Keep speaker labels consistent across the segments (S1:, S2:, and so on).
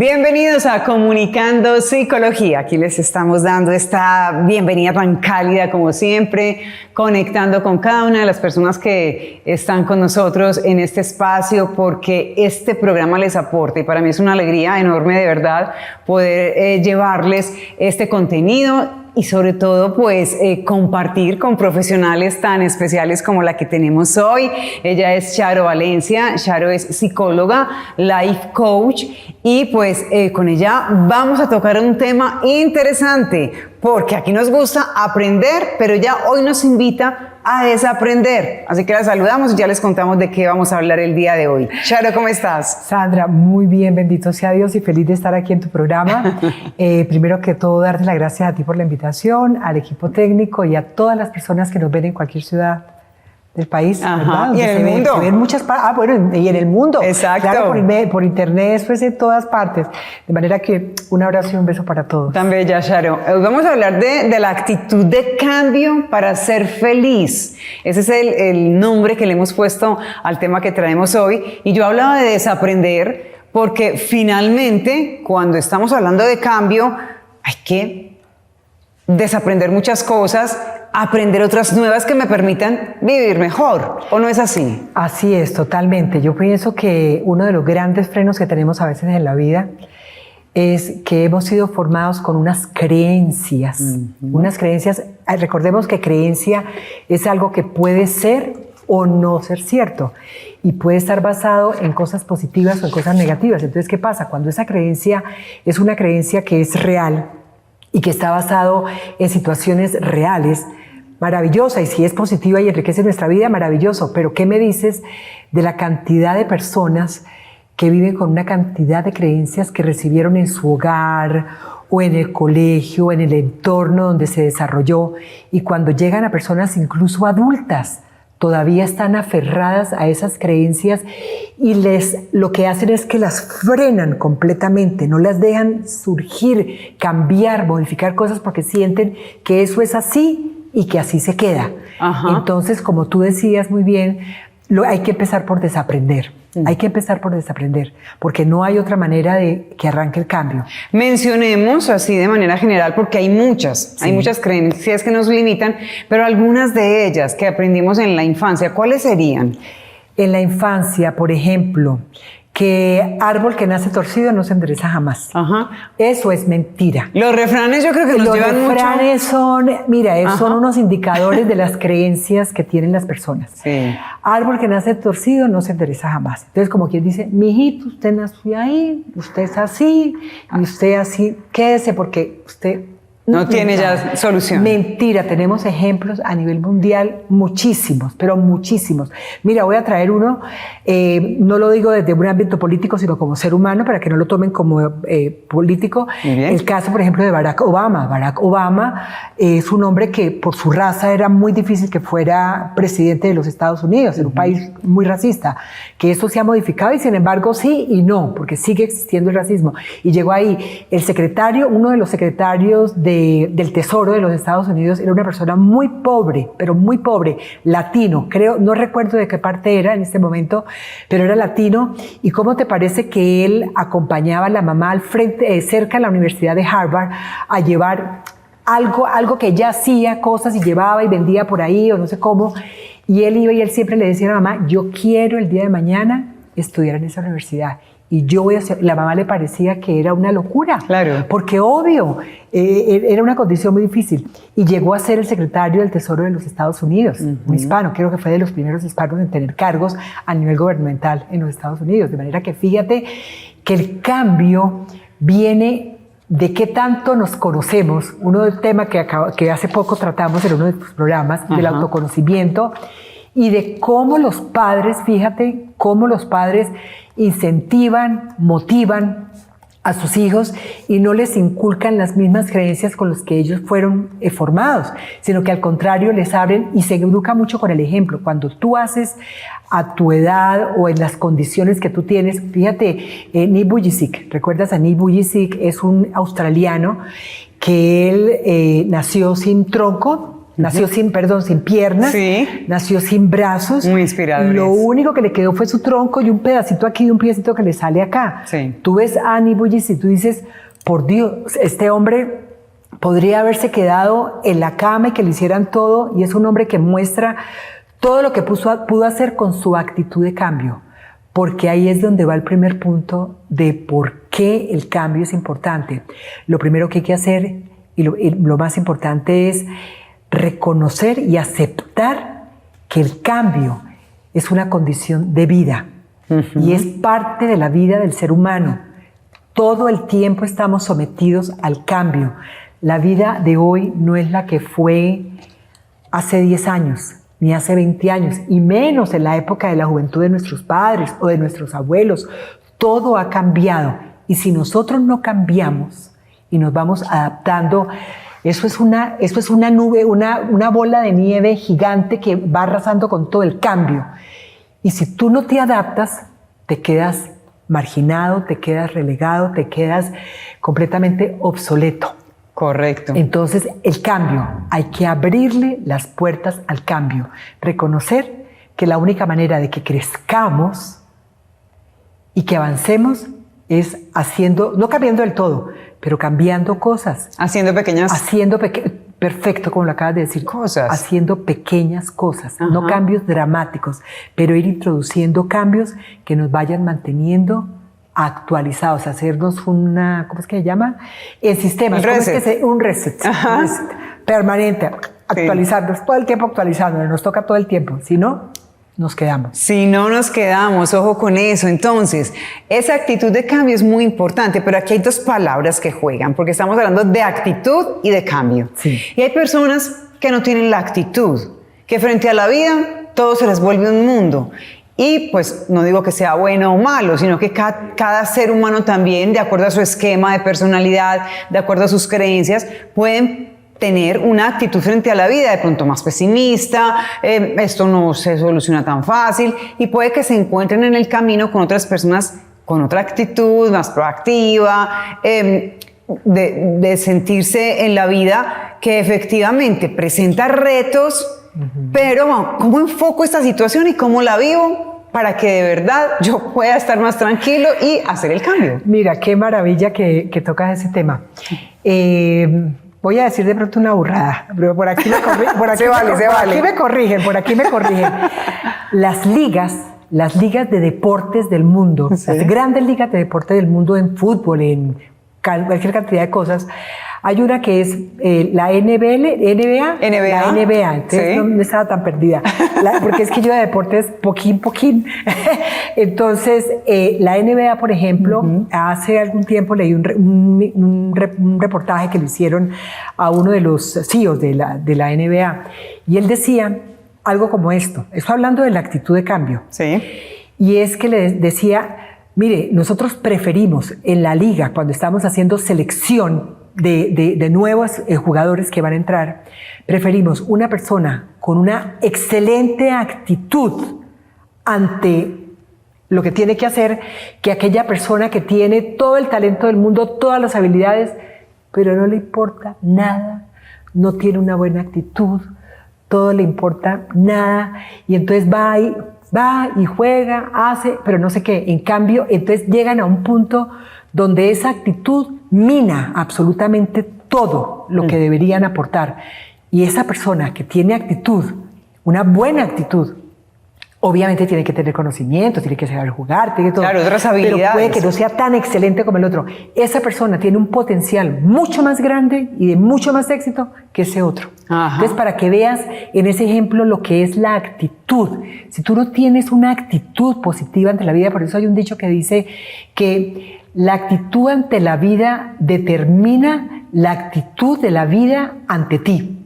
S1: Bienvenidos a Comunicando Psicología. Aquí les estamos dando esta bienvenida tan cálida como siempre, conectando con cada una de las personas que están con nosotros en este espacio, porque este programa les aporta y para mí es una alegría enorme de verdad poder llevarles este contenido y sobre todo pues compartir con profesionales tan especiales como la que tenemos hoy. Ella es Charo Valencia. Charo es psicóloga, life coach y pues con ella vamos a tocar un tema interesante porque aquí nos gusta aprender, pero ya hoy nos invita a desaprender. Así que la saludamos y ya les contamos de qué vamos a hablar el día de hoy. Charo, ¿cómo estás?
S2: Sandra, muy bien, bendito sea Dios y feliz de estar aquí en tu programa. Primero que todo, darte las gracias a ti por la invitación, al equipo técnico y a todas las personas que nos ven en cualquier ciudad del país.
S1: Ajá, y en el mundo.
S2: Se ven muchas partes. Bueno, y en el mundo.
S1: Exacto.
S2: Claro, por internet, pues en todas partes. De manera que un abrazo y un beso para todos.
S1: Tan bella, Charo. Hoy vamos a hablar de la actitud de cambio para ser feliz. Ese es el nombre que le hemos puesto al tema que traemos hoy. Y yo hablaba de desaprender porque finalmente, cuando estamos hablando de cambio, hay que desaprender muchas cosas, aprender otras nuevas que me permitan vivir mejor, ¿o no es así?
S2: Así es, totalmente. Yo pienso que uno de los grandes frenos que tenemos a veces en la vida es que hemos sido formados con unas creencias. Unas creencias, recordemos que creencia es algo que puede ser o no ser cierto y puede estar basado en cosas positivas o en cosas negativas. Entonces, ¿qué pasa? Cuando esa creencia es una creencia que es real y que está basado en situaciones reales, maravillosa, y si es positiva y enriquece nuestra vida, maravilloso. Pero ¿qué me dices de la cantidad de personas que viven con una cantidad de creencias que recibieron en su hogar o en el colegio, en el entorno donde se desarrolló, y cuando llegan a personas incluso adultas, todavía están aferradas a esas creencias y lo que hacen es que las frenan completamente, no las dejan surgir, cambiar, modificar cosas porque sienten que eso es así y que así se queda. Ajá. Entonces, como tú decías muy bien, hay que empezar por desaprender. Hay que empezar por desaprender, porque no hay otra manera de que arranque el cambio.
S1: Mencionemos así de manera general, porque hay muchas creencias que nos limitan, pero algunas de ellas que aprendimos en la infancia, ¿cuáles serían?
S2: En la infancia, por ejemplo, que árbol que nace torcido no se endereza jamás. Ajá. Eso es mentira.
S1: Los refranes yo creo que nos llevan mucho.
S2: Los refranes son, mira, son unos indicadores de las creencias que tienen las personas. Sí. Árbol que nace torcido no se endereza jamás. Entonces, como quien dice, mijito, usted nació ahí, usted es así, y usted así, quédese porque usted
S1: no tiene ya solución.
S2: Mentira, tenemos ejemplos a nivel mundial muchísimos, pero muchísimos. Mira, voy a traer uno, no lo digo desde un ámbito político, sino como ser humano, para que no lo tomen como político. El caso, por ejemplo, de Barack Obama. Barack Obama es un hombre que por su raza era muy difícil que fuera presidente de los Estados Unidos, en un país muy racista, que eso se ha modificado y sin embargo sí y no, porque sigue existiendo el racismo. Y llegó ahí el secretario, uno de los secretarios del Tesoro de los Estados Unidos, era una persona muy pobre, pero muy pobre, latino, creo, no recuerdo de qué parte era en este momento, pero era latino. ¿Y cómo te parece que él acompañaba a la mamá al frente, cerca de la Universidad de Harvard, a llevar algo que ella hacía, cosas, y llevaba y vendía por ahí o no sé cómo, y él iba y él siempre le decía a la mamá, yo quiero el día de mañana estudiar en esa universidad? Y yo voy a hacer, la mamá le parecía que era una locura, claro, porque obvio, era una condición muy difícil. Y llegó a ser el secretario del Tesoro de los Estados Unidos, un hispano, creo que fue de los primeros hispanos en tener cargos a nivel gubernamental en los Estados Unidos. De manera que fíjate que el cambio viene de qué tanto nos conocemos. Uno del tema que hace poco tratamos en uno de tus programas, del autoconocimiento, y de cómo los padres, fíjate, cómo los padres incentivan, motivan a sus hijos y no les inculcan las mismas creencias con las que ellos fueron formados, sino que al contrario les abren y se educa mucho con el ejemplo. Cuando tú haces a tu edad o en las condiciones que tú tienes, fíjate, Nick Vujicic, ¿recuerdas a Nick Vujicic? Es un australiano que él nació sin tronco, Nació sin piernas,
S1: sí,
S2: nació sin brazos.
S1: Muy inspirador.
S2: Lo único que le quedó fue su tronco y un pedacito aquí y un piecito que le sale acá.
S1: Sí.
S2: Tú ves a Annie Bullis y tú dices, por Dios, este hombre podría haberse quedado en la cama y que le hicieran todo, y es un hombre que muestra todo lo que pudo hacer con su actitud de cambio, porque ahí es donde va el primer punto de por qué el cambio es importante. Lo primero que hay que hacer, y lo más importante, es reconocer y aceptar que el cambio es una condición de vida y es parte de la vida del ser humano. Todo el tiempo estamos sometidos al cambio. La vida de hoy no es la que fue hace 10 años, ni hace 20 años, y menos en la época de la juventud de nuestros padres o de nuestros abuelos. Todo ha cambiado, y si nosotros no cambiamos y nos vamos adaptando, eso es una nube, una bola de nieve gigante que va arrasando con todo el cambio. Y si tú no te adaptas, te quedas marginado, te quedas relegado, te quedas completamente obsoleto.
S1: Correcto.
S2: Entonces, el cambio, hay que abrirle las puertas al cambio, reconocer que la única manera de que crezcamos y que avancemos es haciendo, no cambiando del todo, pero cambiando cosas.
S1: Haciendo pequeñas...
S2: Perfecto, como lo acabas de decir.
S1: Cosas.
S2: Haciendo pequeñas cosas,
S1: Ajá.
S2: no cambios dramáticos, pero ir introduciendo cambios que nos vayan manteniendo actualizados, hacernos una, ¿cómo es que se llama? El sistema.
S1: Un reset.
S2: Un reset permanente, actualizarnos, todo el tiempo actualizándonos, nos toca todo el tiempo, si no, nos quedamos.
S1: Si no nos quedamos, ojo con eso. Entonces, esa actitud de cambio es muy importante, pero aquí hay dos palabras que juegan, porque estamos hablando de actitud y de cambio.
S2: Sí.
S1: Y hay personas que no tienen la actitud, que frente a la vida todo se les vuelve un mundo. Y pues no digo que sea bueno o malo, sino que cada ser humano también, de acuerdo a su esquema de personalidad, de acuerdo a sus creencias, pueden tener una actitud frente a la vida de pronto más pesimista, esto no se soluciona tan fácil, y puede que se encuentren en el camino con otras personas con otra actitud, más proactiva, de sentirse en la vida que efectivamente presenta retos, pero ¿cómo enfoco esta situación y cómo la vivo para que de verdad yo pueda estar más tranquilo y hacer el cambio?
S2: Mira, qué maravilla que tocas ese tema. Voy a decir de pronto una burrada, pero por aquí me corrigen. Las ligas de deportes del mundo,
S1: ¿sí?
S2: Las grandes ligas de deporte del mundo en fútbol, en cualquier cantidad de cosas. Hay una que es la NBA. La NBA, entonces
S1: ¿sí?
S2: no estaba tan perdida, porque es que yo de deportes poquín. Entonces, la NBA, por ejemplo, hace algún tiempo leí un reportaje que le hicieron a uno de los CEOs de la NBA, y él decía algo como esto, estoy hablando de la actitud de cambio,
S1: Sí.
S2: y es que le decía, mire, nosotros preferimos en la liga, cuando estamos haciendo selección de nuevos jugadores que van a entrar, preferimos una persona con una excelente actitud ante lo que tiene que hacer, que aquella persona que tiene todo el talento del mundo, todas las habilidades, pero no le importa nada, no tiene una buena actitud, todo le importa nada, y entonces va y juega, hace, pero no sé qué. En cambio, entonces llegan a un punto donde esa actitud mina absolutamente todo lo que deberían aportar. Y esa persona que tiene actitud, una buena actitud, obviamente tiene que tener conocimiento, tiene que saber jugar, tiene todo.
S1: Claro, otras habilidades.
S2: Pero puede que no sea tan excelente como el otro. Esa persona tiene un potencial mucho más grande y de mucho más éxito que ese otro.
S1: Ajá.
S2: Entonces, para que veas en ese ejemplo lo que es la actitud. Si tú no tienes una actitud positiva ante la vida, por eso hay un dicho que dice que la actitud ante la vida determina la actitud de la vida ante ti.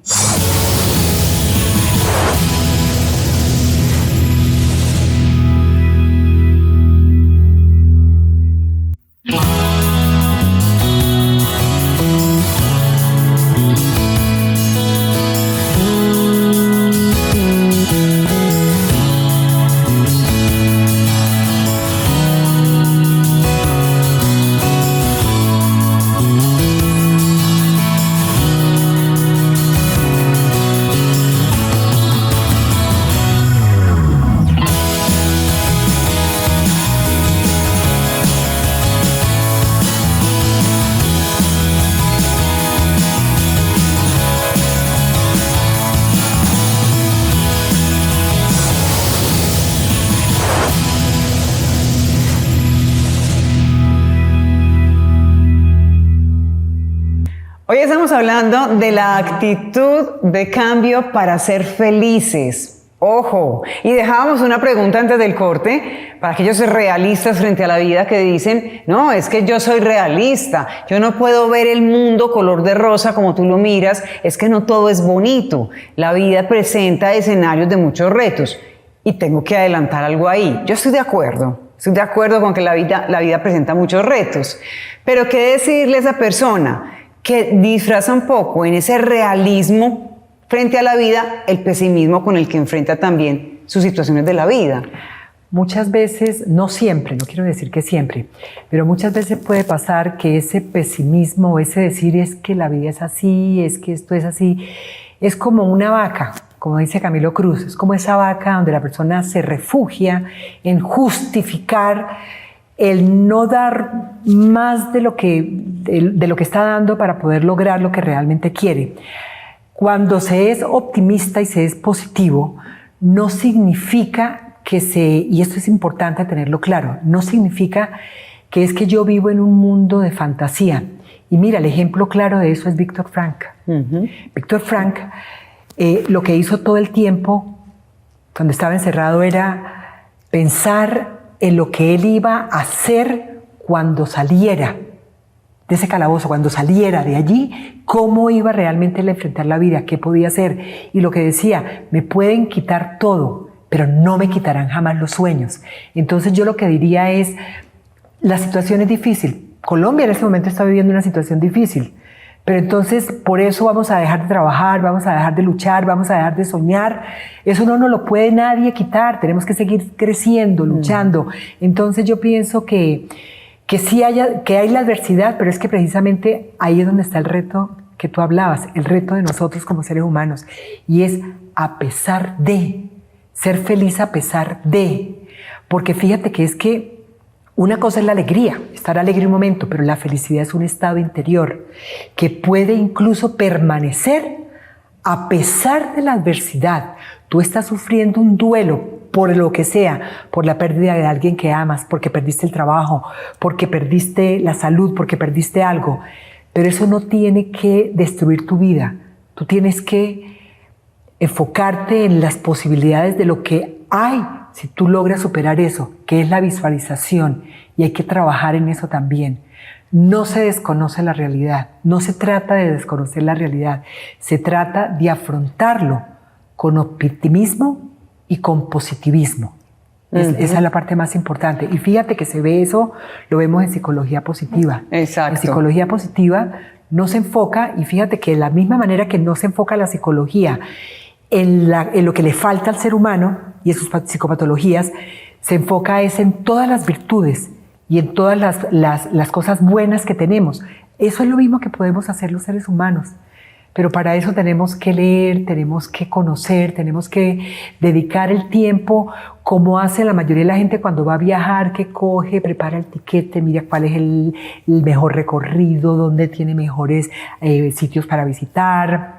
S1: estamos hablando de la actitud de cambio para ser felices. Ojo, y dejábamos una pregunta antes del corte para aquellos realistas frente a la vida que dicen, no, es que yo soy realista, yo no puedo ver el mundo color de rosa como tú lo miras, es que no todo es bonito, la vida presenta escenarios de muchos retos y tengo que adelantar algo ahí. Yo estoy de acuerdo con que la vida presenta muchos retos, pero ¿qué decirle a esa persona que disfraza un poco en ese realismo frente a la vida el pesimismo con el que enfrenta también sus situaciones de la vida?
S2: Muchas veces, no siempre, no quiero decir que siempre, pero muchas veces puede pasar que ese pesimismo, ese decir es que la vida es así, es que esto es así, es como una vaca, como dice Camilo Cruz, es como esa vaca donde la persona se refugia en justificar el no dar más de lo que está dando para poder lograr lo que realmente quiere. Cuando se es optimista y se es positivo, no significa y esto es importante tenerlo claro, no significa que es que yo vivo en un mundo de fantasía. Y mira, el ejemplo claro de eso es Víctor Frank. Víctor Frank, lo que hizo todo el tiempo, cuando estaba encerrado, era pensar en lo que él iba a hacer cuando saliera de ese calabozo, cuando saliera de allí, cómo iba realmente a enfrentar la vida, qué podía hacer. Y lo que decía, me pueden quitar todo, pero no me quitarán jamás los sueños. Entonces yo lo que diría es, la situación es difícil. Colombia en este momento está viviendo una situación difícil, pero entonces por eso vamos a dejar de trabajar, vamos a dejar de luchar, vamos a dejar de soñar. Eso no nos lo puede nadie quitar, tenemos que seguir creciendo, luchando. Entonces yo pienso que sí hay la adversidad, pero es que precisamente ahí es donde está el reto que tú hablabas, el reto de nosotros como seres humanos, y es a pesar de, ser feliz a pesar de, porque fíjate que es que una cosa es la alegría, estar alegre un momento, pero la felicidad es un estado interior que puede incluso permanecer a pesar de la adversidad. Tú estás sufriendo un duelo, por lo que sea, por la pérdida de alguien que amas, porque perdiste el trabajo, porque perdiste la salud, porque perdiste algo. Pero eso no tiene que destruir tu vida. Tú tienes que enfocarte en las posibilidades de lo que hay si tú logras superar eso, que es la visualización, y hay que trabajar en eso también. No se desconoce la realidad, no se trata de desconocer la realidad, se trata de afrontarlo con optimismo y con positivismo. Esa es la parte más importante. Y fíjate que se ve eso, lo vemos en psicología positiva.
S1: Exacto.
S2: En psicología positiva no se enfoca, y fíjate que de la misma manera que no se enfoca la psicología en lo que le falta al ser humano y en sus psicopatologías, se enfoca en todas las virtudes y en todas las cosas buenas que tenemos. Eso es lo mismo que podemos hacer los seres humanos. Pero para eso tenemos que leer, tenemos que conocer, tenemos que dedicar el tiempo, como hace la mayoría de la gente cuando va a viajar, que coge, prepara el tiquete, mira cuál es el mejor recorrido, dónde tiene mejores sitios para visitar,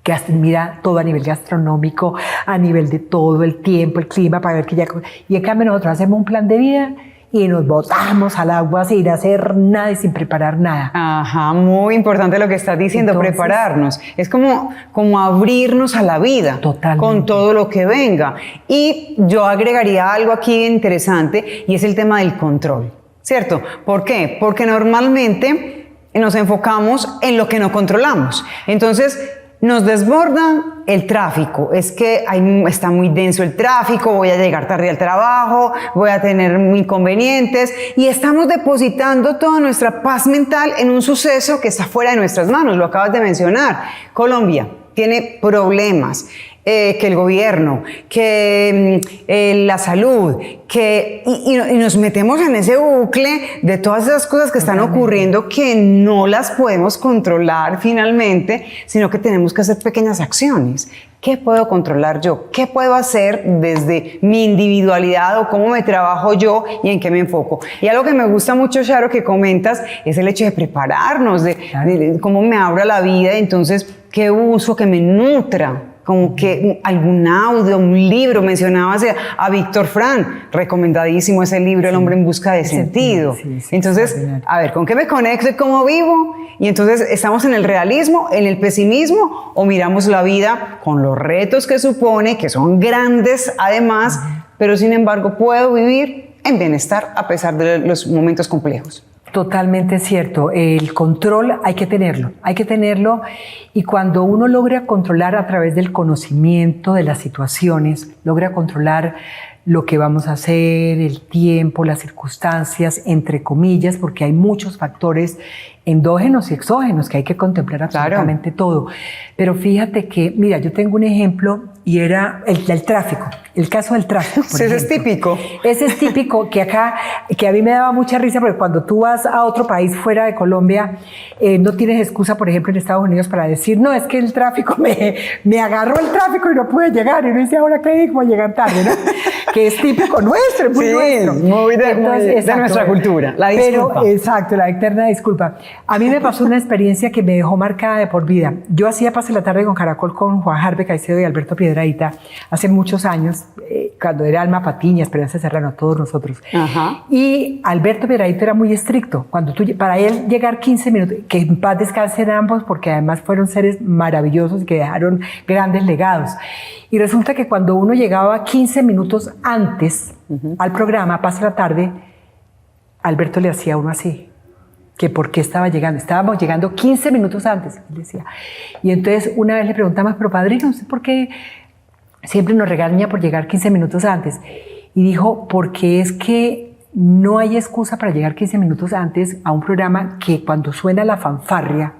S2: que mira todo a nivel gastronómico, a nivel de todo el tiempo, el clima, para ver que ya... Y en cambio nosotros hacemos un plan de vida y nos botamos al agua sin hacer nada y sin preparar nada.
S1: Ajá, muy importante lo que estás diciendo. Entonces, prepararnos. Es como abrirnos a la vida.
S2: Totalmente.
S1: Con todo lo que venga. Y yo agregaría algo aquí interesante, y es el tema del control, ¿cierto? ¿Por qué? Porque normalmente nos enfocamos en lo que no controlamos. Entonces, nos desborda el tráfico, es que está muy denso el tráfico, voy a llegar tarde al trabajo, voy a tener inconvenientes, y estamos depositando toda nuestra paz mental en un suceso que está fuera de nuestras manos. Lo acabas de mencionar. Colombia tiene problemas, que el gobierno, que la salud, y nos metemos en ese bucle de todas esas cosas que están ocurriendo, que no las podemos controlar finalmente, sino que tenemos que hacer pequeñas acciones. ¿Qué puedo controlar yo? ¿Qué puedo hacer desde mi individualidad, o cómo me trabajo yo y en qué me enfoco? Y algo que me gusta mucho, Charo, que comentas, es el hecho de prepararnos, de cómo me abro a la vida, entonces, ¿qué uso que me nutra? como que algún audio, un libro. Mencionabas a Víctor Frank, recomendadísimo ese libro, El hombre en busca de sentido. Entonces, a ver, ¿con qué me conecto y cómo vivo? Y entonces, ¿estamos en el realismo, en el pesimismo, o miramos la vida con los retos que supone, que son grandes además, pero sin embargo puedo vivir en bienestar a pesar de los momentos complejos?
S2: Totalmente cierto. El control hay que tenerlo, y cuando uno logra controlar a través del conocimiento de las situaciones, logra controlar lo que vamos a hacer, el tiempo, las circunstancias, entre comillas, porque hay muchos factores endógenos y exógenos que hay que contemplar absolutamente todo. Pero fíjate que, mira, yo tengo un ejemplo y era el del tráfico, el caso del tráfico.
S1: Sí, ese es típico.
S2: Ese es típico, que acá, que a mí me daba mucha risa, porque cuando tú vas a otro país fuera de Colombia, no tienes excusa, por ejemplo, en Estados Unidos para decir, no, es que el tráfico me agarró el tráfico y no pude llegar. Y uno dice, ahora qué digo, voy a llegar tarde, ¿no? Que es típico nuestro, muy nuestro.
S1: Muy de nuestra cultura. La disculpa.
S2: Pero, exacto, la eterna disculpa. A mí me pasó una experiencia que me dejó marcada de por vida. Yo hacía Pase la Tarde con Caracol con Juan Jarve Caicedo y Alberto Piedrahíta hace muchos años, cuando era Alma Patiña, Esperanza Serrano, todos nosotros.
S1: Ajá.
S2: Y Alberto Piedrahíta era muy estricto. Para él llegar 15 minutos, que en paz descansen ambos, porque además fueron seres maravillosos que dejaron grandes legados. Y resulta que cuando uno llegaba 15 minutos antes al programa Pase la Tarde, Alberto le hacía a uno así, que por qué estaba llegando. Estábamos llegando 15 minutos antes, él decía. Y entonces una vez le preguntamos, pero padrino, no sé por qué siempre nos regaña por llegar 15 minutos antes. Y dijo, porque es que no hay excusa para llegar 15 minutos antes a un programa que cuando suena la fanfarria,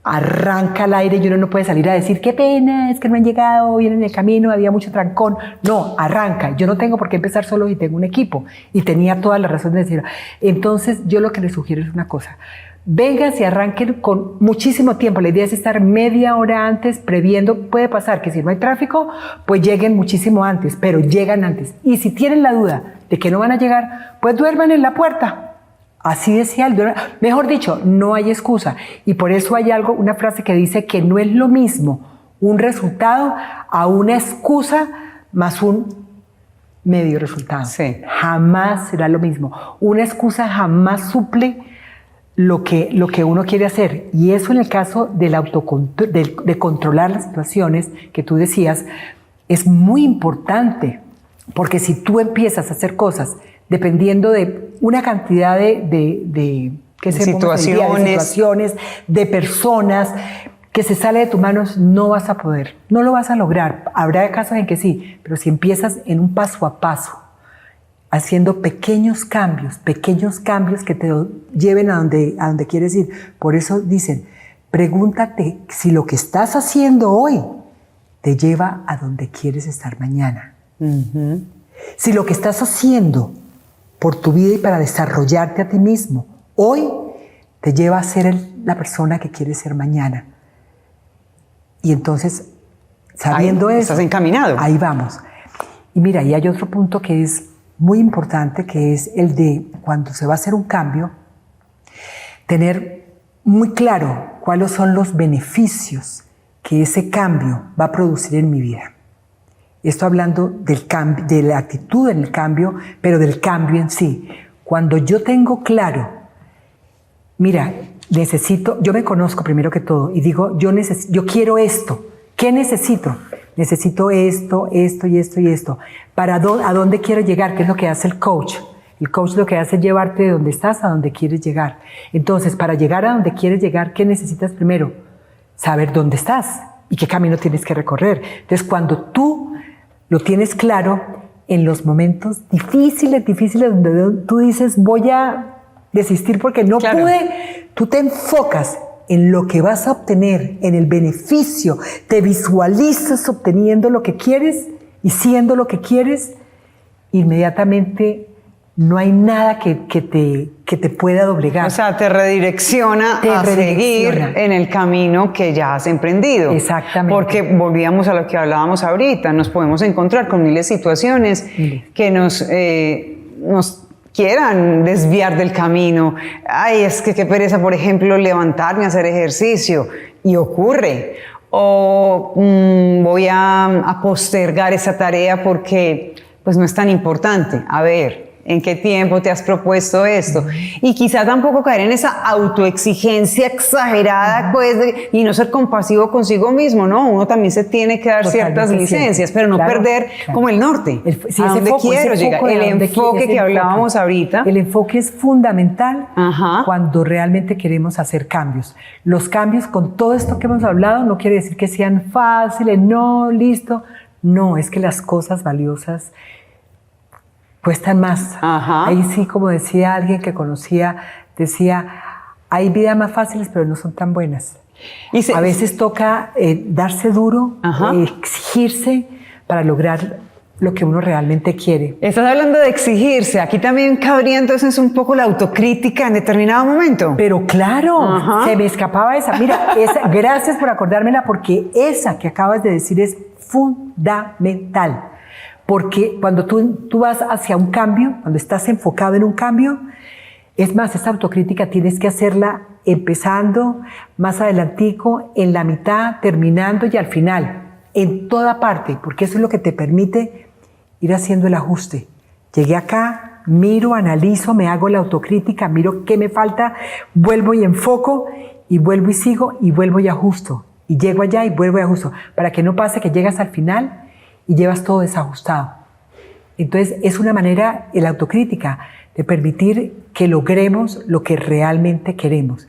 S2: arranca al aire y uno no puede salir a decir, qué pena, es que no han llegado, vienen en el camino, había mucho trancón. No, arranca. Yo no tengo por qué empezar solo y tengo un equipo. Y tenía toda la razón de decirlo. Entonces, yo lo que les sugiero es una cosa. Vengan y arranquen con muchísimo tiempo. La idea es estar media hora antes, previendo. Puede pasar que si no hay tráfico, pues lleguen muchísimo antes, pero llegan antes. Y si tienen la duda de que no van a llegar, pues duerman en la puerta. Así decía él. Mejor dicho, no hay excusa. Y por eso hay una frase que dice que no es lo mismo un resultado a una excusa más un medio resultado.
S1: Sí.
S2: Jamás será lo mismo. Una excusa jamás suple lo que uno quiere hacer. Y eso, en el caso del de controlar las situaciones que tú decías, es muy importante. Porque si tú empiezas a hacer cosas dependiendo de una cantidad de situaciones, de personas, que se sale de tus manos, no vas a poder, no lo vas a lograr. Habrá casos en que sí, pero si empiezas en un paso a paso, haciendo pequeños cambios que te lleven a donde quieres ir. Por eso dicen, pregúntate si lo que estás haciendo hoy te lleva a donde quieres estar mañana. Si lo que estás haciendo por tu vida y para desarrollarte a ti mismo hoy te lleva a ser la persona que quieres ser mañana. Y entonces, sabiendo eso,
S1: estás encaminado.
S2: Ahí vamos. Y mira, y hay otro punto que es muy importante, que es el de cuando se va a hacer un cambio, tener muy claro cuáles son los beneficios que ese cambio va a producir en mi vida. Esto hablando del cambio, de la actitud en el cambio, pero del cambio en sí. Cuando yo tengo claro, mira, yo me conozco primero que todo y digo, yo quiero esto. ¿Qué necesito? Necesito esto y esto. ¿A dónde quiero llegar? ¿Qué es lo que hace el coach? El coach lo que hace es llevarte de donde estás a donde quieres llegar. Entonces, para llegar a donde quieres llegar, ¿qué necesitas primero? Saber dónde estás y qué camino tienes que recorrer. Entonces, cuando tú lo tienes claro, en los momentos difíciles, donde tú dices, voy a desistir porque no pude, tú te enfocas en lo que vas a obtener, en el beneficio, te visualizas obteniendo lo que quieres y siendo lo que quieres, inmediatamente no hay nada que te pueda doblegar.
S1: O sea, te redirecciona a seguir en el camino que ya has emprendido.
S2: Exactamente.
S1: Porque volvíamos a lo que hablábamos ahorita, nos podemos encontrar con miles de situaciones que nos quieran desviar del camino. Ay, es que qué pereza, por ejemplo, levantarme a hacer ejercicio. Y ocurre. o voy a postergar esa tarea porque pues no es tan importante. A ver, ¿en qué tiempo te has propuesto esto? Y quizá tampoco caer en esa autoexigencia exagerada, pues, y no ser compasivo consigo mismo, ¿no? Uno también se tiene que dar ciertas licencias, pero no perder como el norte.
S2: Sí,
S1: ¿a dónde quiero llegar? El enfoque que hablábamos ahorita.
S2: El enfoque es fundamental cuando realmente queremos hacer cambios. Los cambios, con todo esto que hemos hablado, no quiere decir que sean fáciles, no, listo. No, es que las cosas valiosas cuestan más. Ahí sí, como decía alguien que conocía, decía, hay vidas más fáciles, pero no son tan buenas. A veces toca darse duro, exigirse para lograr lo que uno realmente quiere.
S1: Estás hablando de exigirse. Aquí también cabría entonces un poco la autocrítica en determinado momento.
S2: Pero claro, se me escapaba esa. Mira, gracias por acordármela, porque esa que acabas de decir es fundamental. Porque cuando tú vas hacia un cambio, cuando estás enfocado en un cambio, es más, esta autocrítica tienes que hacerla empezando, más adelantico, en la mitad, terminando y al final, en toda parte, porque eso es lo que te permite ir haciendo el ajuste. Llegué acá, miro, analizo, me hago la autocrítica, miro qué me falta, vuelvo y enfoco, y vuelvo y sigo, y vuelvo y ajusto. Y llego allá y vuelvo y ajusto, para que no pase que llegas al final y llevas todo desajustado. Entonces, es una manera, la autocrítica, de permitir que logremos lo que realmente queremos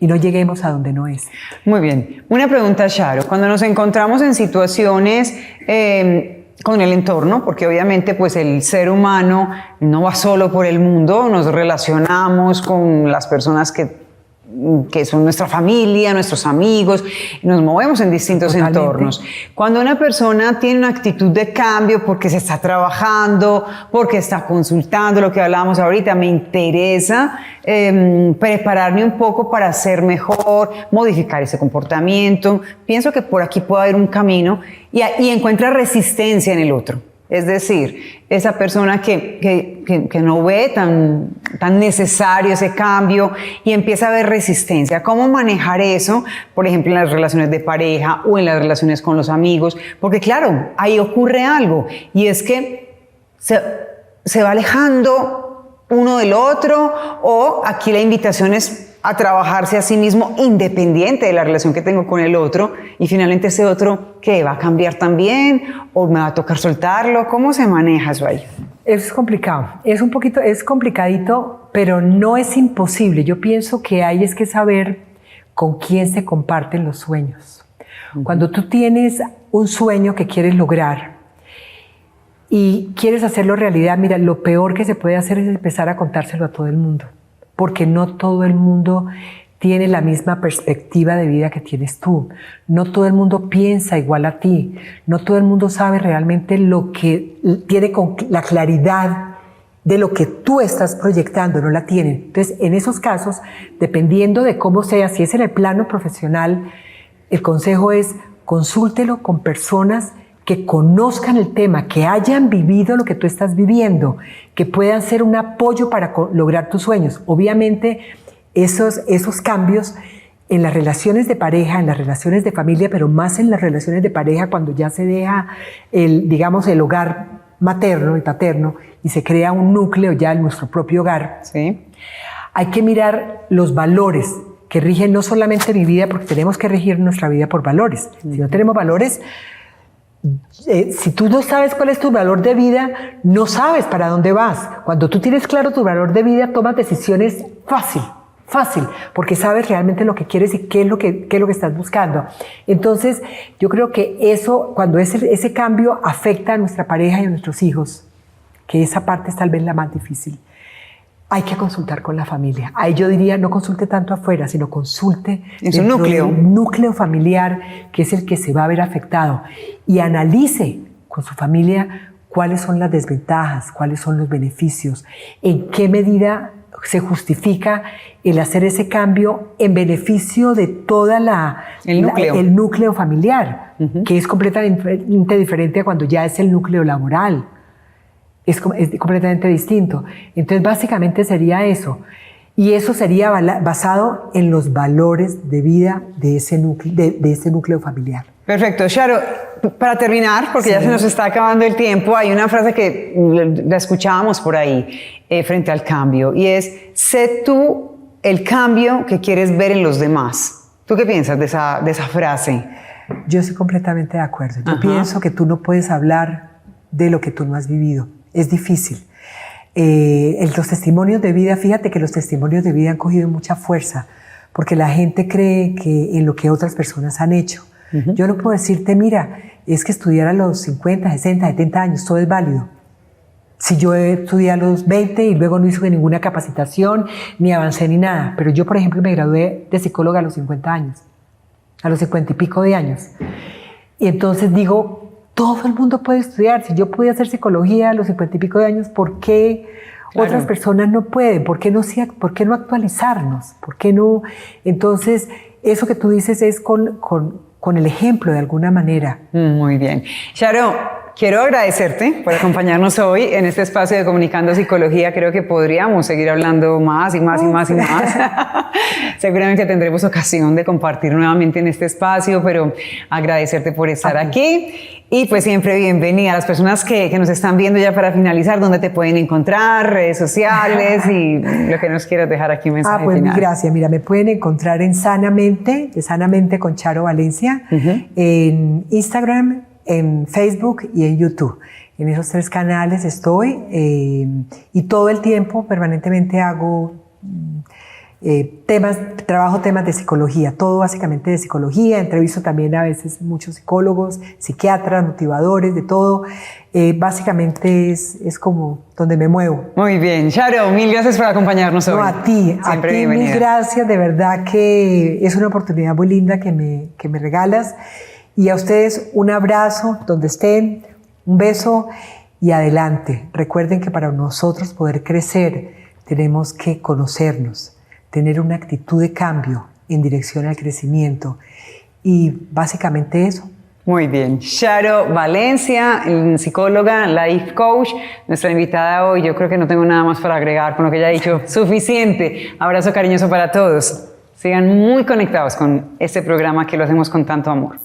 S2: y no lleguemos a donde no es.
S1: Muy bien. Una pregunta, Charo. Cuando nos encontramos en situaciones con el entorno, porque obviamente pues el ser humano no va solo por el mundo, nos relacionamos con las personas que son nuestra familia, nuestros amigos, nos movemos en distintos entornos. Cuando una persona tiene una actitud de cambio porque se está trabajando, porque está consultando, lo que hablábamos ahorita, me interesa prepararme un poco para ser mejor, modificar ese comportamiento, pienso que por aquí puede haber un camino y encuentra resistencia en el otro. Es decir, esa persona que no ve tan necesario ese cambio y empieza a ver resistencia. ¿Cómo manejar eso, por ejemplo, en las relaciones de pareja o en las relaciones con los amigos? Porque claro, ahí ocurre algo y es que se va alejando uno del otro, o aquí la invitación es a trabajarse a sí mismo independiente de la relación que tengo con el otro, y finalmente ese otro, ¿qué? ¿Va a cambiar también? ¿O me va a tocar soltarlo? ¿Cómo se maneja eso ahí?
S2: Eso es complicado, es complicadito, pero no es imposible. Yo pienso que hay es que saber con quién se comparten los sueños. Cuando tú tienes un sueño que quieres lograr y quieres hacerlo realidad, mira, lo peor que se puede hacer es empezar a contárselo a todo el mundo, porque no todo el mundo tiene la misma perspectiva de vida que tienes tú. No todo el mundo piensa igual a ti. No todo el mundo sabe realmente lo que tiene con la claridad de lo que tú estás proyectando, no la tienen. Entonces, en esos casos, dependiendo de cómo sea, si es en el plano profesional, el consejo es consúltelo con personas que conozcan el tema, que hayan vivido lo que tú estás viviendo, que puedan ser un apoyo para lograr tus sueños. Obviamente, esos cambios en las relaciones de pareja, en las relaciones de familia, pero más en las relaciones de pareja, cuando ya se deja el hogar materno y paterno y se crea un núcleo ya en nuestro propio hogar,
S1: ¿sí?
S2: Hay que mirar los valores que rigen no solamente mi vida, porque tenemos que regir nuestra vida por valores. Si no tenemos valores, si tú no sabes cuál es tu valor de vida, no sabes para dónde vas. Cuando tú tienes claro tu valor de vida, tomas decisiones fácil, porque sabes realmente lo que quieres y qué es lo que estás buscando. Entonces, yo creo que eso, cuando ese cambio afecta a nuestra pareja y a nuestros hijos, que esa parte es tal vez la más difícil, hay que consultar con la familia. Ahí yo diría, no consulte tanto afuera, sino consulte
S1: en su núcleo.
S2: Del núcleo familiar, que es el que se va a ver afectado, y analice con su familia cuáles son las desventajas, cuáles son los beneficios, en qué medida se justifica el hacer ese cambio en beneficio de toda el núcleo familiar, que es completamente diferente a cuando ya es el núcleo laboral. Es completamente distinto. Entonces, básicamente sería eso. Y eso sería basado en los valores de vida de ese núcleo familiar.
S1: Perfecto. Charo, para terminar, porque ya se nos está acabando el tiempo, hay una frase que la escuchábamos por ahí frente al cambio, y es: sé tú el cambio que quieres ver en los demás. ¿Tú qué piensas de esa frase?
S2: Yo estoy completamente de acuerdo. Yo pienso que tú no puedes hablar de lo que tú no has vivido. Es difícil. Los testimonios de vida, fíjate que los testimonios de vida han cogido mucha fuerza porque la gente cree que en lo que otras personas han hecho. Yo no puedo decirte, mira, es que estudiar a los 50, 60, 70 años, todo es válido. Si yo estudié a los 20 y luego no hice ninguna capacitación, ni avancé ni nada. Pero yo, por ejemplo, me gradué de psicóloga a los 50 años, a los 50 y pico de años. Y entonces digo, todo el mundo puede estudiar. Si yo pude hacer psicología a los 50 y pico de años, ¿por qué otras personas no pueden? ¿Por qué no actualizarnos? ¿Por qué no? Entonces, eso que tú dices es con el ejemplo de alguna manera.
S1: Muy bien. Charo, quiero agradecerte por acompañarnos hoy en este espacio de Comunicando Psicología. Creo que podríamos seguir hablando más y más y más y más. Seguramente tendremos ocasión de compartir nuevamente en este espacio, pero agradecerte por estar aquí. Y pues siempre bienvenida a las personas que nos están viendo. Ya para finalizar, ¿dónde te pueden encontrar? Redes sociales y lo que nos quieras dejar aquí, un mensaje
S2: pues
S1: final.
S2: Gracias. Mira, me pueden encontrar en Sanamente con Charo Valencia, en Instagram, en Facebook y en YouTube. En esos 3 canales estoy y todo el tiempo permanentemente hago trabajo temas de psicología, todo básicamente de psicología. Entrevisto también a veces muchos psicólogos, psiquiatras, motivadores, de todo. Básicamente es como donde me muevo.
S1: Muy bien. Charo, mil gracias por acompañarnos hoy.
S2: No, a ti mil gracias. De verdad que es una oportunidad muy linda que me regalas. Y a ustedes un abrazo donde estén, un beso y adelante. Recuerden que para nosotros poder crecer tenemos que conocernos, tener una actitud de cambio en dirección al crecimiento y básicamente eso.
S1: Muy bien. Charo Valencia, psicóloga, life coach, nuestra invitada hoy. Yo creo que no tengo nada más para agregar con lo que ella ha dicho. Suficiente. Abrazo cariñoso para todos. Sigan muy conectados con este programa que lo hacemos con tanto amor.